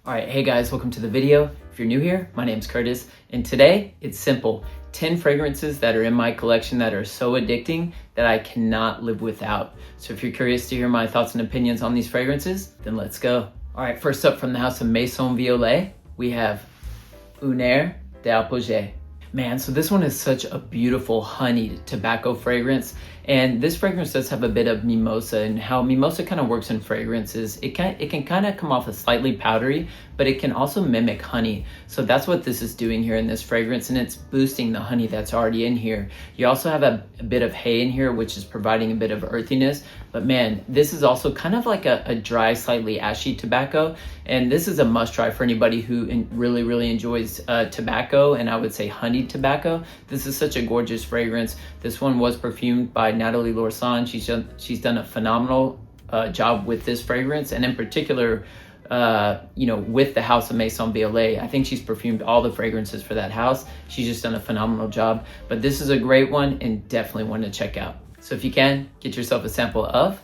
All right, hey guys, welcome to the video. If you're new here, my name's Curtis, and today it's simple. 10 fragrances that are in my collection that are so addicting that I cannot live without. So if you're curious to hear my thoughts and opinions on these fragrances, then let's go. All right, first up from the house of Maison Violet, we have Fougere Emeraud. Man, so this one is such a beautiful honeyed tobacco fragrance. And this fragrance does have a bit of mimosa, and how mimosa kind of works in fragrances. It can kind of come off as slightly powdery, but it can also mimic honey. So that's what this is doing here in this fragrance, and it's boosting the honey that's already in here. You also have a bit of hay in here, which is providing a bit of earthiness. But man, this is also kind of like a dry, slightly ashy tobacco. And this is a must try for anybody who really enjoys tobacco, and I would say honeyed tobacco. This is such a gorgeous fragrance. This one was perfumed by Nathalie Lorsan. She's done a phenomenal job with this fragrance, and in particular, with the house of Maison Violet. I think she's perfumed all the fragrances for that house. She's just done a phenomenal job. But this is a great one and definitely one to check out. So if you can, get yourself a sample of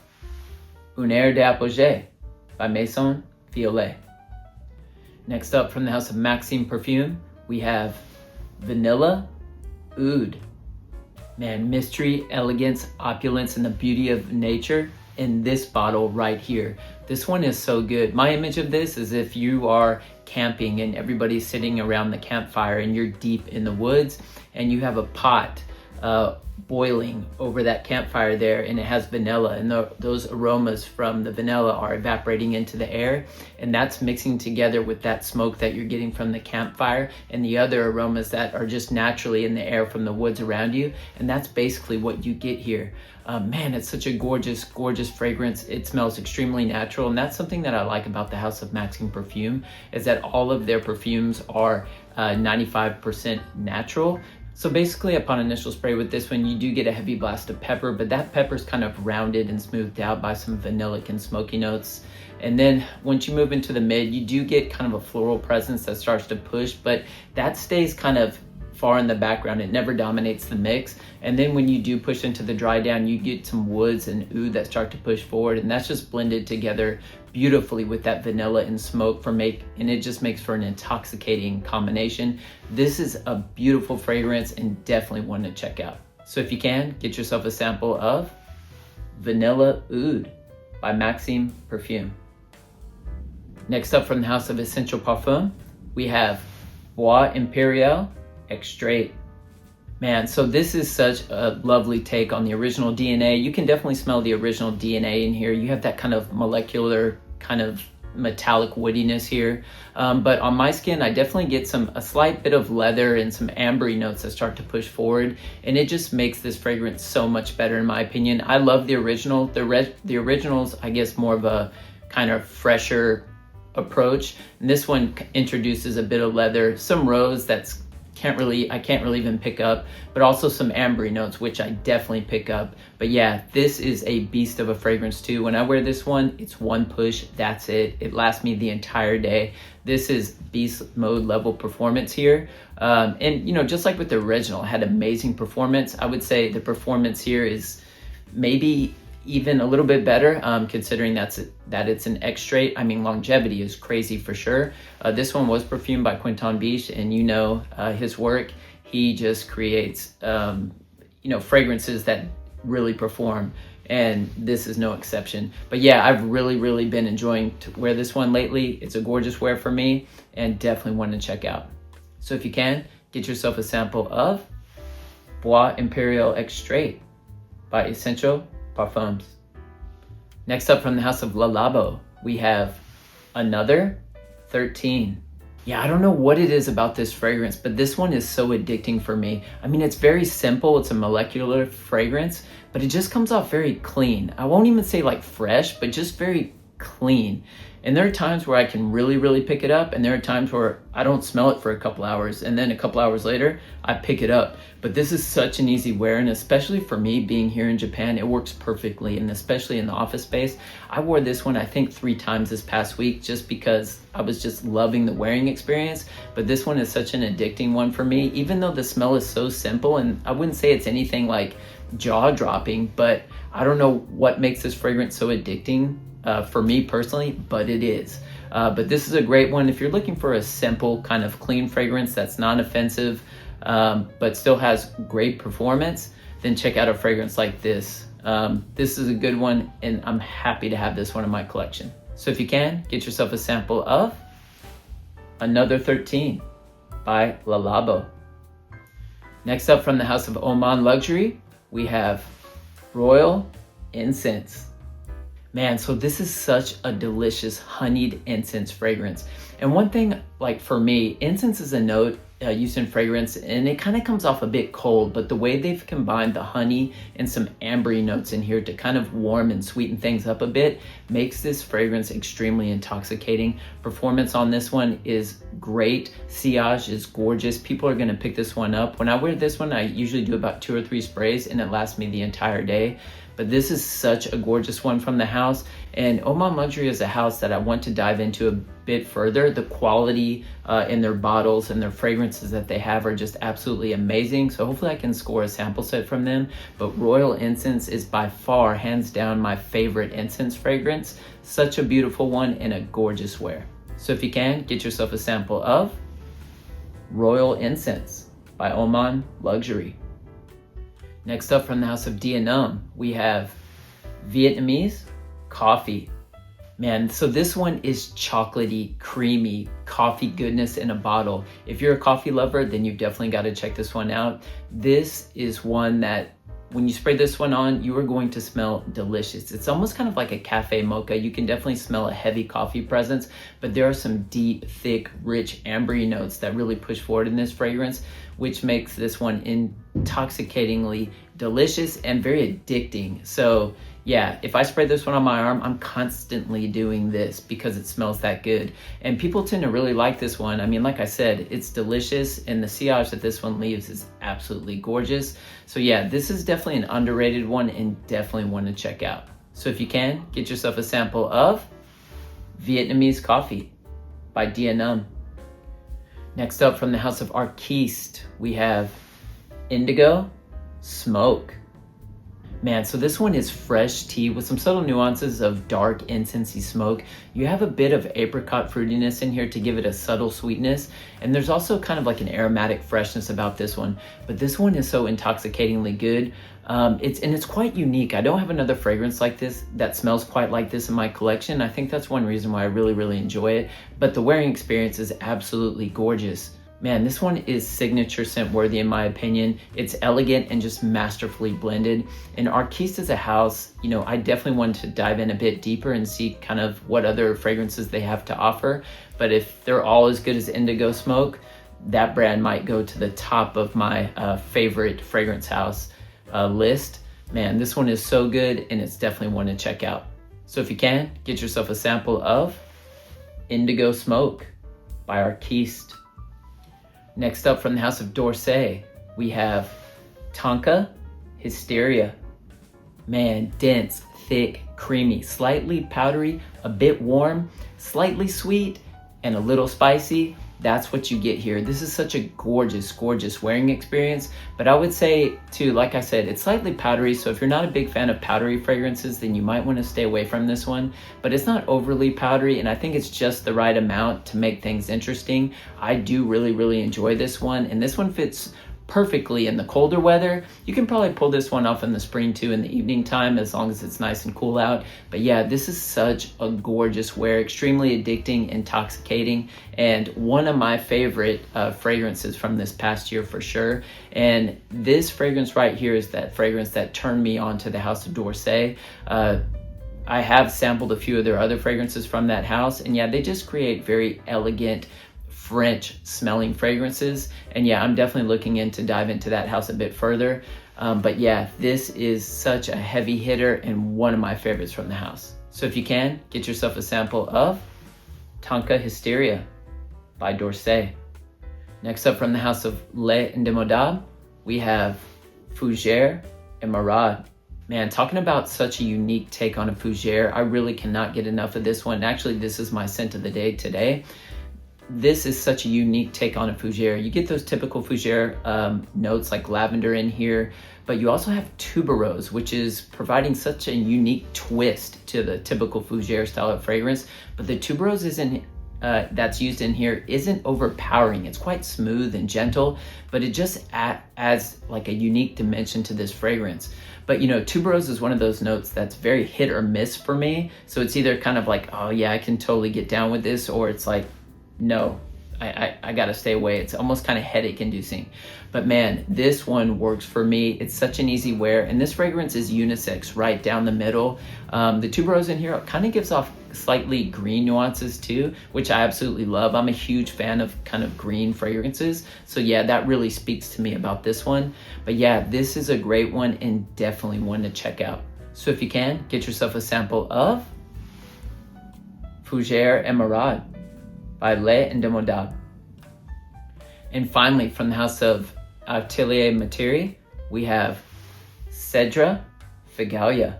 Fougere Emeraud by Maison Violet. Next up from the house of Maksim Perfume, we have Vanilla Oud. Man, mystery, elegance, opulence, and the beauty of nature in this bottle right here. This one is so good. My image of this is if you are camping and everybody's sitting around the campfire and you're deep in the woods and you have a pot boiling over that campfire there, and it has vanilla, and those aromas from the vanilla are evaporating into the air, and that's mixing together with that smoke that you're getting from the campfire and the other aromas that are just naturally in the air from the woods around you, and that's basically what you get here. Man, it's such a gorgeous fragrance. It smells extremely natural, and that's something that I like about the house of Maksim Perfume, is that all of their perfumes are 95% natural. So basically, upon initial spray with this one, you do get a heavy blast of pepper, but that pepper is kind of rounded and smoothed out by some vanillic and smoky notes. And then once you move into the mid, you do get kind of a floral presence that starts to push, but that stays kind of far in the background. It never dominates the mix. And then when you do push into the dry down, you get some woods and oud that start to push forward, and that's just blended together beautifully with that vanilla and smoke and it just makes for an intoxicating combination. This is a beautiful fragrance and definitely one to check out. So if you can, get yourself a sample of Vanilla Oud by Maksim Perfume. Next up from the house of Essential Parfums, we have Bois Imperial Extrait. Man, so this is such a lovely take on the original DNA. You can definitely smell the original DNA in here. You have that kind of molecular, kind of metallic woodiness here. But on my skin, I definitely get a slight bit of leather and some ambery notes that start to push forward. And it just makes this fragrance so much better in my opinion. I love the original. The original's, I guess, more of a kind of fresher approach. And this one introduces a bit of leather, some rose I can't really even pick up, but also some ambery notes, which I definitely pick up. But yeah, this is a beast of a fragrance too. When I wear this one, it's one push, that's it. It lasts me the entire day. This is beast mode level performance here. And just like with the original, it had amazing performance. I would say the performance here is maybe even a little bit better, considering that it's an extrait. I mean, longevity is crazy for sure. This one was perfumed by Quentin Biche, and his work. He just creates fragrances that really perform, and this is no exception. But yeah, I've really been enjoying to wear this one lately. It's a gorgeous wear for me, and definitely one to check out. So if you can, get yourself a sample of Bois Imperial Extrait by Essential Parfums. Next up from the house of Labo, we have Another 13. Yeah, I don't know what it is about this fragrance, but this one is so addicting for me. I mean, it's very simple. It's a molecular fragrance, but it just comes off very clean. I won't even say like fresh, but just very clean. And there are times where I can really pick it up, and there are times where I don't smell it for a couple hours, and then a couple hours later, I pick it up. But this is such an easy wear, and especially for me being here in Japan, it works perfectly, and especially in the office space. I wore this one, I think 3 times this past week, just because I was just loving the wearing experience. But this one is such an addicting one for me, even though the smell is so simple, and I wouldn't say it's anything like jaw-dropping, but I don't know what makes this fragrance so addicting for me personally, but it is. But this is a great one if you're looking for a simple kind of clean fragrance that's non-offensive, but still has great performance. Then check out a fragrance like this. This is a good one, and I'm happy to have this one in my collection. So if you can, get yourself a sample of Another 13 by Labo. Next up, from the house of Oman Luxury, we have Royal Incense. Man, so this is such a delicious honeyed incense fragrance. And one thing, like for me, incense is a note used in fragrance, and it kind of comes off a bit cold, but the way they've combined the honey and some ambery notes in here to kind of warm and sweeten things up a bit makes this fragrance extremely intoxicating. Performance on this one is great. Sillage is gorgeous. People are gonna pick this one up. When I wear this one, I usually do about 2 or 3 sprays, and it lasts me the entire day. But this is such a gorgeous one from the house, and Oman Luxury is a house that I want to dive into a bit further. The quality in their bottles and their fragrances that they have are just absolutely amazing. So hopefully I can score a sample set from them. But Royal Incense is by far, hands down, my favorite incense fragrance. Such a beautiful one and a gorgeous wear. So if you can, get yourself a sample of Royal Incense by Oman Luxury. Next up, from the house of Dianum, we have Vietnamese Coffee. Man, so this one is chocolatey, creamy, coffee goodness in a bottle. If you're a coffee lover, then you've definitely got to check this one out. This is one that when you spray this one on, you are going to smell delicious. It's almost kind of like a cafe mocha. You can definitely smell a heavy coffee presence, but there are some deep, thick, rich, ambery notes that really push forward in this fragrance, which makes this one intoxicatingly delicious and very addicting. So yeah, if I spray this one on my arm, I'm constantly doing this because it smells that good. And people tend to really like this one. I mean, like I said, it's delicious, and the sillage that this one leaves is absolutely gorgeous. So yeah, this is definitely an underrated one and definitely one to check out. So if you can, get yourself a sample of Vietnamese Coffee by Dianum. Next up, from the house of Arquiste, we have Indigo Smoke. Man, so this one is fresh tea with some subtle nuances of dark, incensey smoke. You have a bit of apricot fruitiness in here to give it a subtle sweetness, and there's also kind of like an aromatic freshness about this one. But this one is so intoxicatingly good. It's quite unique. I don't have another fragrance like this that smells quite like this in my collection. I think that's one reason why I really, really enjoy it. But the wearing experience is absolutely gorgeous. Man, this one is signature scent worthy in my opinion. It's elegant and just masterfully blended. And Arquiste is a house, you know, I definitely want to dive in a bit deeper and see kind of what other fragrances they have to offer. But if they're all as good as Indigo Smoke, that brand might go to the top of my favorite fragrance house list. Man, this one is so good, and it's definitely one to check out. So if you can, get yourself a sample of Indigo Smoke by Arquiste. Next up, from the house of D'Orsay, we have Tonka Hysteria. Man, dense, thick, creamy, slightly powdery, a bit warm, slightly sweet, and a little spicy. That's what you get here. This is such a gorgeous, gorgeous wearing experience. But I would say too, like I said, it's slightly powdery. So if you're not a big fan of powdery fragrances, then you might want to stay away from this one. But it's not overly powdery, and I think it's just the right amount to make things interesting. I do really, really enjoy this one. And this one fits perfectly in the colder weather. You can probably pull this one off in the spring too, in the evening time, as long as it's nice and cool out. But yeah, this is such a gorgeous wear, extremely addicting, intoxicating, and one of my favorite fragrances from this past year for sure. And this fragrance right here is that fragrance that turned me on to the house of D'Orsay. I have sampled a few of their other fragrances from that house, and yeah, they just create very elegant, French smelling fragrances. And yeah, I'm definitely looking in to dive into that house a bit further. But yeah, this is such a heavy hitter and one of my favorites from the house. So if you can, get yourself a sample of Tonka Hysteria by D'Orsay. Next up, from the house of Les Indemodables, we have Fougere Emeraud. Man, talking about such a unique take on a Fougere, I really cannot get enough of this one. Actually, this is my scent of the day today. This is such a unique take on a Fougere. You get those typical Fougere notes like lavender in here, but you also have tuberose, which is providing such a unique twist to the typical Fougere style of fragrance. But the tuberose isn't that's used in here isn't overpowering. It's quite smooth and gentle, but it just adds like a unique dimension to this fragrance. But you know, tuberose is one of those notes that's very hit or miss for me. So it's either kind of like, oh yeah, I can totally get down with this, or it's like, no, I gotta stay away. It's almost kind of headache inducing. But man, this one works for me. It's such an easy wear, and this fragrance is unisex right down the middle. The tuberose in here kind of gives off slightly green nuances too, which I absolutely love. I'm a huge fan of kind of green fragrances. So yeah, that really speaks to me about this one. But yeah, this is a great one and definitely one to check out. So if you can, get yourself a sample of Fougere Emeraud by Les Indemodables. And finally, from the house of Atelier Materi, we have Cedra Figalia.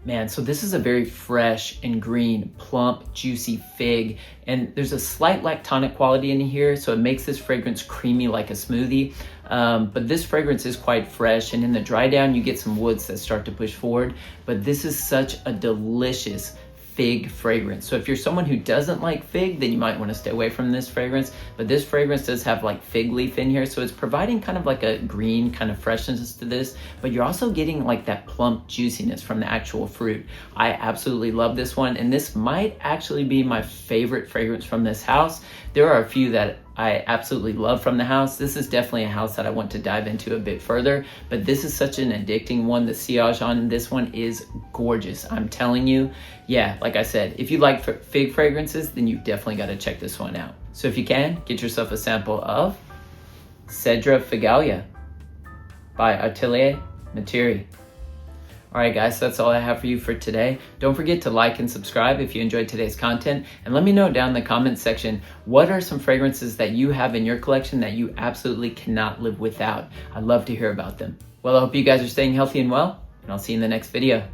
Man, so this is a very fresh and green, plump, juicy fig. And there's a slight lactonic quality in here, so it makes this fragrance creamy like a smoothie. But this fragrance is quite fresh, and in the dry down, you get some woods that start to push forward. But this is such a delicious fig fragrance. So if you're someone who doesn't like fig, then you might want to stay away from this fragrance. But this fragrance does have like fig leaf in here, so it's providing kind of like a green kind of freshness to this, but you're also getting like that plump juiciness from the actual fruit. I absolutely love this one, and this might actually be my favorite fragrance from this house. There are a few that I absolutely love from the house. This is definitely a house that I want to dive into a bit further, but this is such an addicting one. The sillage on this one is gorgeous. I'm telling you, yeah, like I said, if you like fig fragrances, then you've definitely got to check this one out. So if you can, get yourself a sample of Cedra Figalia by Atelier Materi. All right, guys, that's all I have for you for today. Don't forget to like and subscribe if you enjoyed today's content. And let me know down in the comments section, what are some fragrances that you have in your collection that you absolutely cannot live without? I'd love to hear about them. Well, I hope you guys are staying healthy and well, and I'll see you in the next video.